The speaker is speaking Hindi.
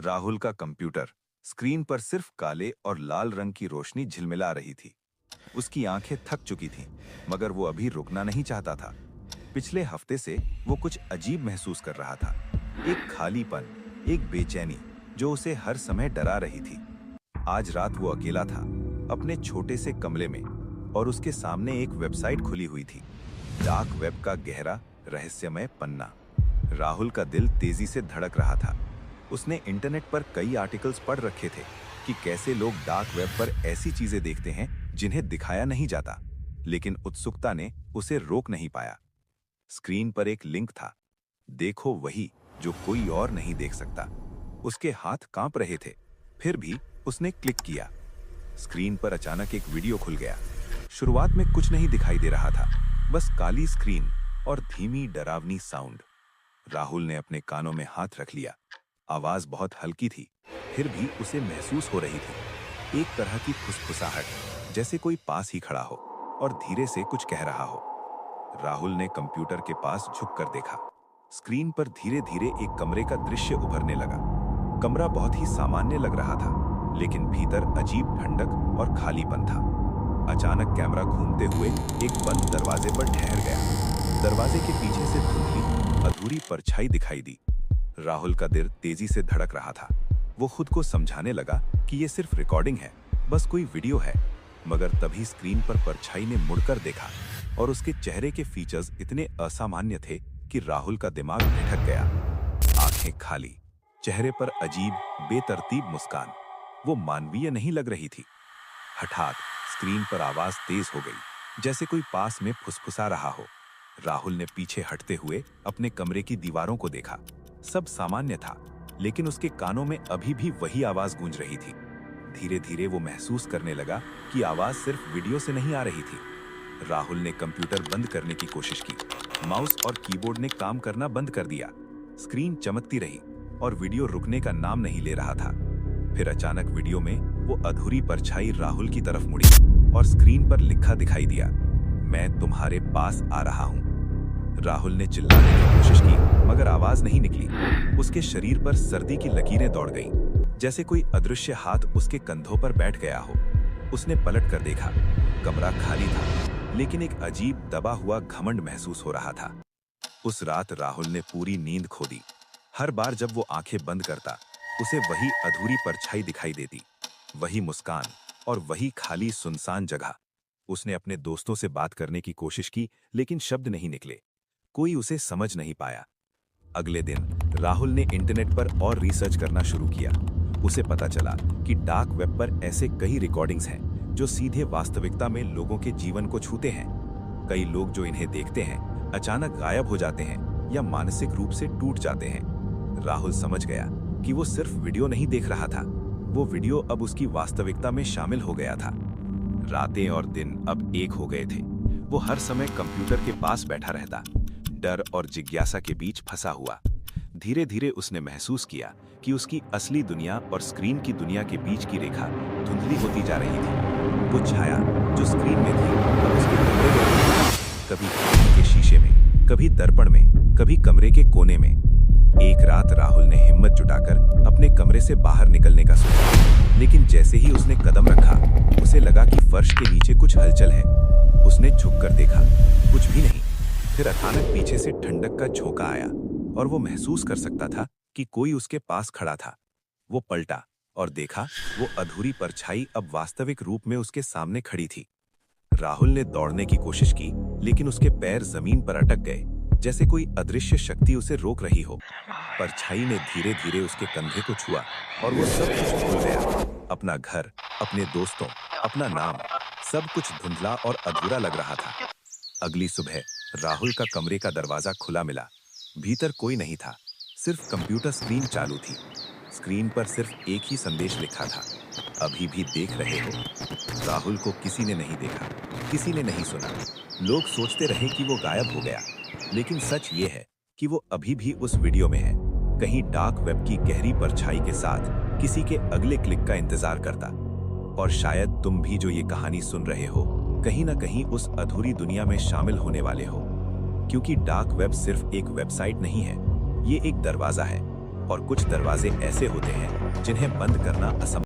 राहुल का कंप्यूटर स्क्रीन पर सिर्फ काले और लाल रंग की रोशनी झिलमिला रही थी। उसकी आंखें थक चुकी थीं, मगर वो अभी रुकना नहीं चाहता था। पिछले हफ्ते से वो कुछ अजीब महसूस कर रहा था। एक खालीपन, एक बेचैनी जो उसे हर समय डरा रही थी। आज रात वो अकेला था, अपने छोटे से कमरे में, और उसके सामने एक वेबसाइट खुली हुई थी। डार्क वेब का गहरा रहस्यमय पन्ना। राहुल का दिल तेजी से धड़क रहा था। उसने इंटरनेट पर कई आर्टिकल्स पढ़ रखे थे कि कैसे लोग डार्क वेब पर ऐसी चीजें देखते हैं जिन्हें दिखाया नहीं जाता, लेकिन उत्सुकता ने उसे रोक नहीं पाया। स्क्रीन पर एक लिंक था, देखो वही जो कोई और नहीं देख सकता। उसके हाथ कांप रहे थे, फिर भी उसने क्लिक किया। स्क्रीन पर अचानक एक वीडियो खुल गया। शुरुआत में कुछ नहीं दिखाई दे रहा था, बस काली स्क्रीन और धीमी डरावनी साउंड। राहुल ने अपने कानों में हाथ रख लिया। आवाज बहुत हल्की थी, फिर भी उसे महसूस हो रही थी, एक तरह की फुसफुसाहट, जैसे कोई पास ही खड़ा हो और धीरे से कुछ कह रहा हो। राहुल ने कंप्यूटर के पास झुककर देखा। स्क्रीन पर धीरे धीरे एक कमरे का दृश्य उभरने लगा। कमरा बहुत ही सामान्य लग रहा था, लेकिन भीतर अजीब ठंडक और खालीपन था। अचानक कैमरा घूमते हुए एक बंद दरवाजे पर ठहर गया। दरवाजे के पीछे से धुंधली अधूरी परछाई दिखाई दी। राहुल का दिल तेजी से धड़क रहा था। वो खुद को समझाने लगा कि ये सिर्फ रिकॉर्डिंग है, बस कोई वीडियो है। मगर तभी स्क्रीन पर परछाई ने मुड़कर देखा और उसके चेहरे के फीचर्स इतने असामान्य थे कि राहुल का दिमाग भटक गया। आंखें खाली, चेहरे पर अजीब बेतरतीब मुस्कान। वो मानवीय नहीं लग रही थी। हठात स्क्रीन पर आवाज तेज हो गई, जैसे कोई पास में फुसफुसा रहा हो। राहुल ने पीछे हटते हुए अपने कमरे की दीवारों को देखा। सब सामान्य था, लेकिन उसके कानों में अभी भी वही आवाज गूंज रही थी। धीरे धीरे वो महसूस करने लगा कि आवाज सिर्फ वीडियो से नहीं आ रही थी। राहुल ने कंप्यूटर बंद करने की कोशिश की। माउस और कीबोर्ड ने काम करना बंद कर दिया। स्क्रीन चमकती रही और वीडियो रुकने का नाम नहीं ले रहा था। फिर अचानक वीडियो में वो अधूरी परछाई राहुल की तरफ मुड़ी और स्क्रीन पर लिखा दिखाई दिया, मैं तुम्हारे पास आ रहा हूं। राहुल ने चिल्लाने की कोशिश की, मगर आवाज नहीं निकली। उसके शरीर पर सर्दी की लकीरें दौड़ गईं, जैसे कोई अदृश्य हाथ उसके कंधों पर बैठ गया हो। उसने पलट कर देखा। कमरा खाली था, लेकिन एक अजीब दबा हुआ घमंड महसूस हो रहा था। उस रात राहुल ने पूरी नींद खो दी। हर बार जब वो आंखें बंद करता, उसे वही अधूरी परछाई दिखाई देती, वही मुस्कान और वही खाली सुनसान जगह। उसने अपने दोस्तों से बात करने की कोशिश की, लेकिन शब्द नहीं निकले। कोई उसे समझ नहीं पाया। अगले दिन राहुल ने इंटरनेट पर और रिसर्च करना शुरू किया। उसे पता चला कि डार्क वेब पर ऐसे कई रिकॉर्डिंग्स हैं जो सीधे वास्तविकता में लोगों के जीवन को छूते हैं। कई लोग जो इन्हें देखते हैं अचानक गायब हो जाते हैं या मानसिक रूप से टूट जाते हैं। राहुल समझ गया कि वो सिर्फ वीडियो नहीं देख रहा था, वो वीडियो अब उसकी वास्तविकता में शामिल हो गया था। रातें और दिन अब एक हो गए थे। वो हर समय कंप्यूटर के पास बैठा रहता, डर और जिज्ञासा के बीच फंसा हुआ। धीरे धीरे उसने महसूस किया कि उसकी असली दुनिया और स्क्रीन की दुनिया के बीच की रेखा धुंधली होती जा रही थी। वो छाया जो स्क्रीन में थी अब उसके कमरे में थी, कभी खिड़की के शीशे में, कभी दर्पण में, कभी कमरे के कोने में। एक रात राहुल ने हिम्मत जुटाकर अपने कमरे से बाहर निकलने का सोचा, लेकिन जैसे ही उसने कदम रखा, उसे लगा कि फर्श के नीचे कुछ हलचल है। उसने झुककर देखा, कुछ भी नहीं। फिर अचानक पीछे से ठंडक का झोंका आया और वो महसूस कर सकता था कि कोई उसके पास खड़ा था। वो पलटा और देखा, वो अधूरी परछाई अब वास्तविक रूप में उसके सामने खड़ी थी। राहुल ने दौड़ने की कोशिश की, लेकिन उसके पैर जमीन पर अटक गए, जैसे कोई अदृश्य शक्ति उसे रोक रही हो। परछाई ने धीरे धीरे उसके कंधे को छुआ और वो सब कुछ भूल गया। अपना घर, अपने दोस्तों, अपना नाम, सब कुछ धुंधला और अधूरा लग रहा था। अगली सुबह राहुल का कमरे का दरवाजा खुला मिला। भीतर कोई नहीं था, सिर्फ कंप्यूटर स्क्रीन चालू थी। स्क्रीन पर सिर्फ एक ही संदेश लिखा था, अभी भी देख रहे हो। राहुल को किसी ने नहीं देखा, किसी ने नहीं सुना। लोग सोचते रहे कि वो गायब हो गया, लेकिन सच ये है कि वो अभी भी उस वीडियो में है, कहीं डार्क वेब की गहरी परछाई के साथ किसी के अगले क्लिक का इंतजार करता। और शायद तुम भी जो ये कहानी सुन रहे हो, कहीं ना कहीं उस अधूरी दुनिया में शामिल होने वाले हो, क्योंकि डार्क वेब सिर्फ एक वेबसाइट नहीं है, ये एक दरवाजा है, और कुछ दरवाजे ऐसे होते हैं जिन्हें बंद करना असंभव